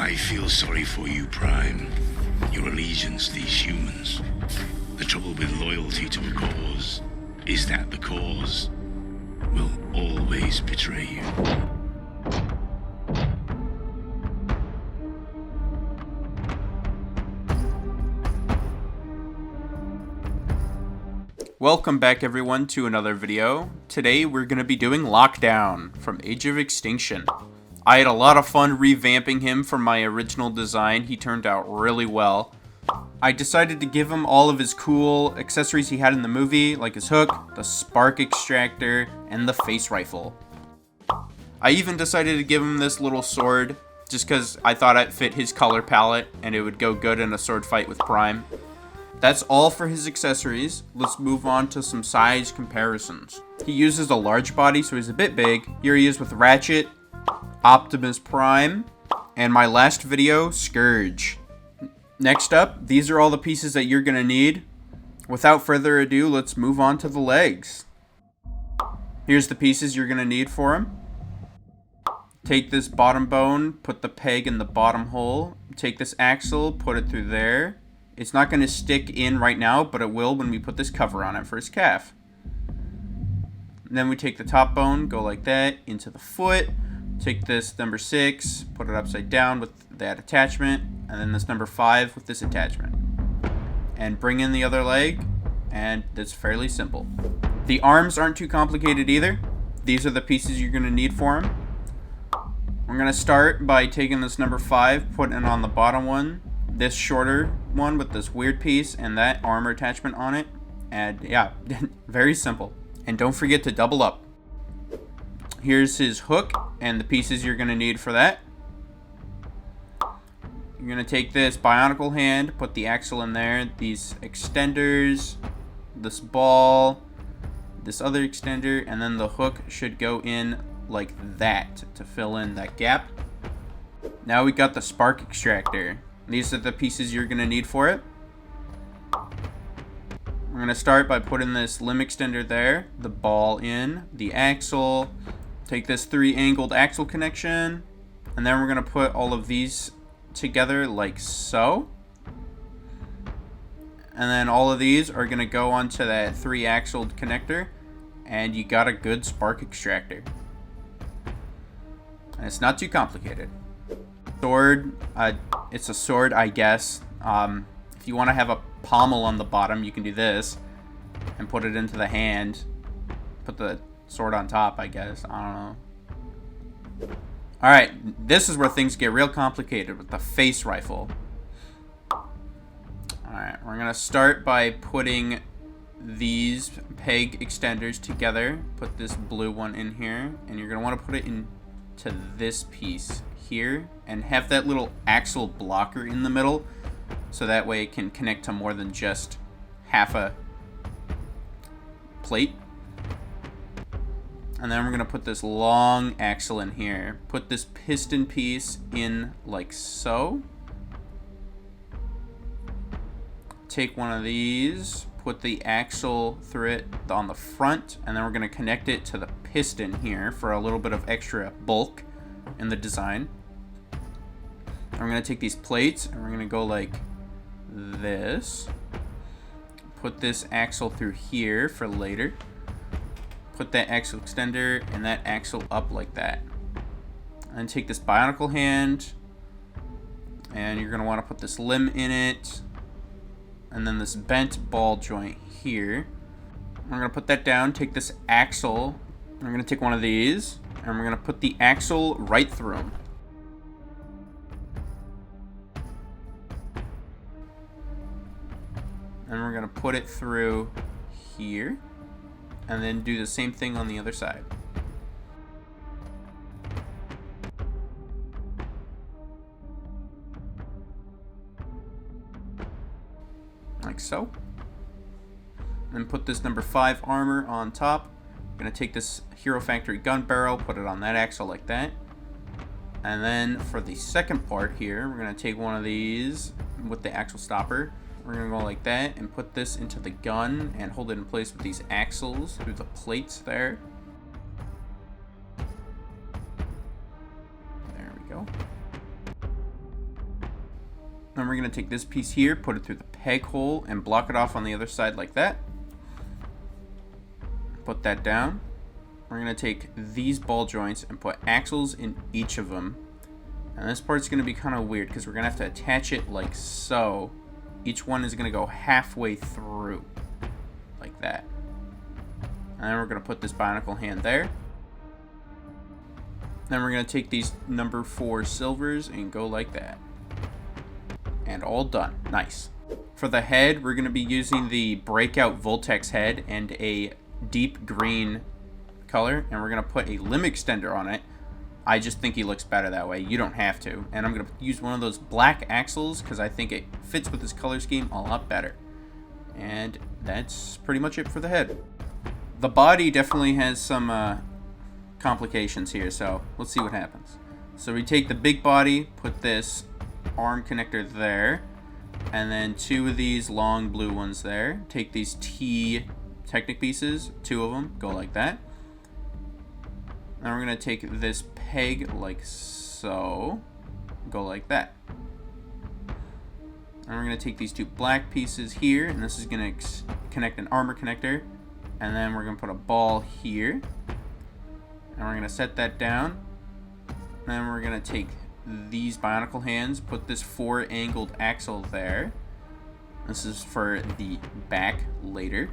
I feel sorry for you, Prime. Your allegiance to these humans. The trouble with loyalty to a cause is that the cause will always betray you. Welcome back everyone to another video. Today we're going to be doing Lockdown from Age of Extinction. I had a lot of fun revamping him from my original design. He turned out really well. I decided to give him all of his cool accessories he had in the movie, like his hook, the spark extractor, and the face rifle. I even decided to give him this little sword, just because I thought it fit his color palette and it would go good in a sword fight with Prime. That's all for his accessories. Let's move on to some size comparisons. He uses a large body, so he's a bit big. Here he is with Ratchet, Optimus Prime, and my last video, Scourge. Next up, these are all the pieces that you're going to need. Without further ado, let's move on to the legs. Here's the pieces you're going to need for him. Take this bottom bone, put the peg in the bottom hole. Take this axle, put it through there. It's not going to stick in right now, but it will when we put this cover on it for his calf. And then we take the top bone, go like that, into the foot. Take this number 6, put it upside down with that attachment, and then this number 5 with this attachment. And bring in the other leg, and it's fairly simple. The arms aren't too complicated either. These are the pieces you're going to need for him. We're going to start by taking this number 5, putting it on the bottom one. This shorter one with this weird piece and that armor attachment on it. And yeah, very simple. And don't forget to double up. Here's his hook and the pieces you're going to need for that. You're going to take this bionicle hand, put the axle in there, these extenders, this ball, this other extender, and then the hook should go in like that to fill in that gap. Now we got the spark extractor. These are the pieces you're going to need for it. We're going to start by putting this limb extender there, the ball in, the axle, take this 3-angled axle connection, and then we're going to put all of these together like so. And then all of these are going to go onto that 3-axled connector, and you got a good spark extractor. And it's not too complicated. Sword, it's a sword, I guess. If you want to have a pommel on the bottom, you can do this and put it into the hand. Put the sword on top, I guess. I don't know. Alright, this is where things get real complicated with the face rifle. Alright, we're going to start by putting these peg extenders together. Put this blue one in here, and you're going to want to put it into this piece here and have that little axle blocker in the middle, so that way it can connect to more than just half a plate. And then we're going to put this long axle in here. Put this piston piece in like so. Take one of these, put the axle through it on the front, and then we're going to connect it to the piston here for a little bit of extra bulk in the design. And we're going to take these plates and we're going to go like this. Put this axle through here for later. Put that axle extender and that axle up like that. And then take this bionicle hand, and you're going to want to put this limb in it. And then this bent ball joint here. We're going to put that down, take this axle, and we're going to take one of these, and we're going to put the axle right through them. And we're going to put it through here, and then do the same thing on the other side. Like so. Then put this number 5 armor on top. I'm going to take this Hero Factory gun barrel, put it on that axle like that. And then for the second part here, we're going to take one of these with the axle stopper. We're going to go like that and put this into the gun and hold it in place with these axles through the plates there. There we go. Then we're going to take this piece here, put it through the peg hole, and block it off on the other side like that. Put that down. We're going to take these ball joints and put axles in each of them. And this part's going to be kind of weird because we're going to have to attach it like so. Each one is going to go halfway through, like that. And then we're going to put this bionicle hand there. Then we're going to take these number 4 silvers and go like that. And all done. Nice. For the head, we're going to be using the Breakout Voltex head and a deep green color. And we're going to put a limb extender on it. I just think he looks better that way. You don't have to. And I'm going to use one of those black axles because I think it fits with this color scheme a lot better. And that's pretty much it for the head. The body definitely has some complications here, so let's see what happens. So we take the big body, put this arm connector there, and then 2 of these long blue ones there. Take these T Technic pieces, 2 of them, go like that. Now we're going to take this peg like so, go like that. And we're going to take these 2 black pieces here, and this is going to connect an armor connector. And then we're going to put a ball here. And we're going to set that down. And then we're going to take these bionicle hands, put this 4-angled axle there. This is for the back later.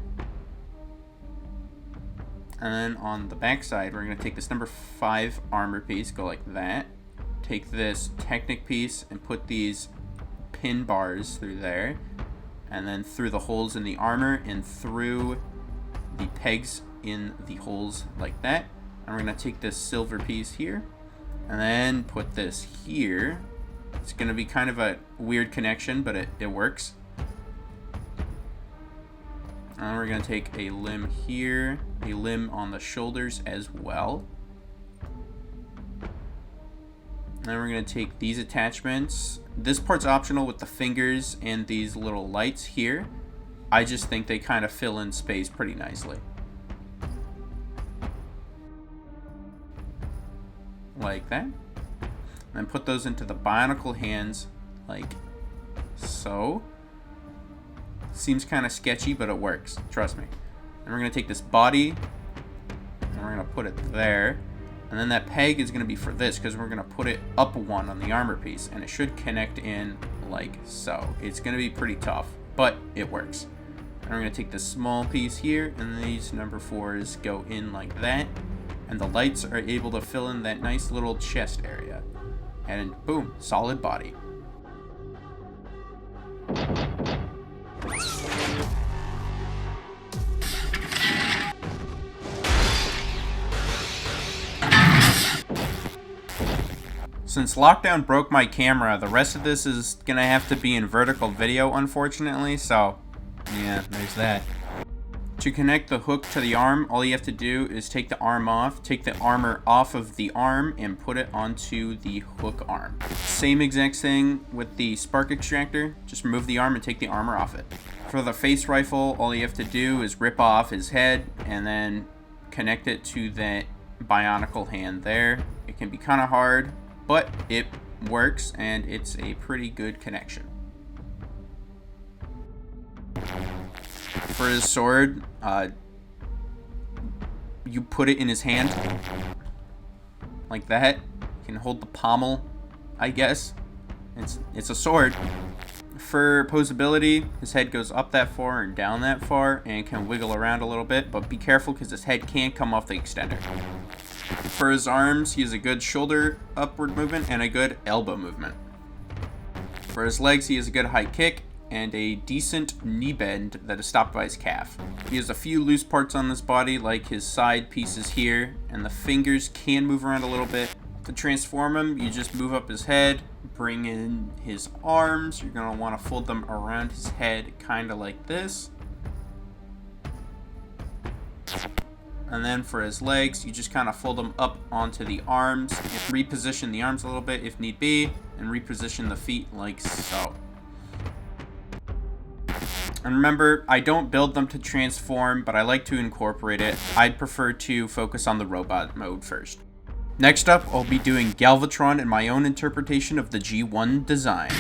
And then on the back side, we're going to take this number 5 armor piece, go like that. Take this Technic piece and put these pin bars through there. And then through the holes in the armor and through the pegs in the holes like that. And we're going to take this silver piece here and then put this here. It's going to be kind of a weird connection, but it works. And we're going to take a limb here, a limb on the shoulders as well. And then we're going to take these attachments. This part's optional with the fingers and these little lights here. I just think they kind of fill in space pretty nicely. Like that. And then put those into the bionicle hands like so. Seems kind of sketchy, but it works. Trust me. And we're going to take this body and we're going to put it there. And then that peg is going to be for this because we're going to put it up 1 on the armor piece. And it should connect in like so. It's going to be pretty tough, but it works. And we're going to take this small piece here, and these number 4s go in like that. And the lights are able to fill in that nice little chest area. And boom, solid body. Since lockdown broke my camera, the rest of this is going to have to be in vertical video, unfortunately, so yeah, there's that. To connect the hook to the arm, all you have to do is take the arm off, take the armor off of the arm, and put it onto the hook arm. Same exact thing with the spark extractor, just remove the arm and take the armor off it. For the face rifle, all you have to do is rip off his head and then connect it to that bionicle hand there. It can be kind of hard, but it works and it's a pretty good connection. For his sword, you put it in his hand like that. You can hold the pommel, I guess. It's a sword. For posability, his head goes up that far and down that far and can wiggle around a little bit, but be careful because his head can come off the extender. For his arms, he has a good shoulder upward movement and a good elbow movement. For his legs, he has a good high kick and a decent knee bend that is stopped by his calf. He has a few loose parts on this body, like his side pieces here, and the fingers can move around a little bit. To transform him, you just move up his head, bring in his arms. You're going to want to fold them around his head, kind of like this. And then for his legs, you just kind of fold them up onto the arms, and reposition the arms a little bit if need be, and reposition the feet like so. And remember, I don't build them to transform, but I like to incorporate it. I'd prefer to focus on the robot mode first. Next up, I'll be doing Galvatron and my own interpretation of the G1 design.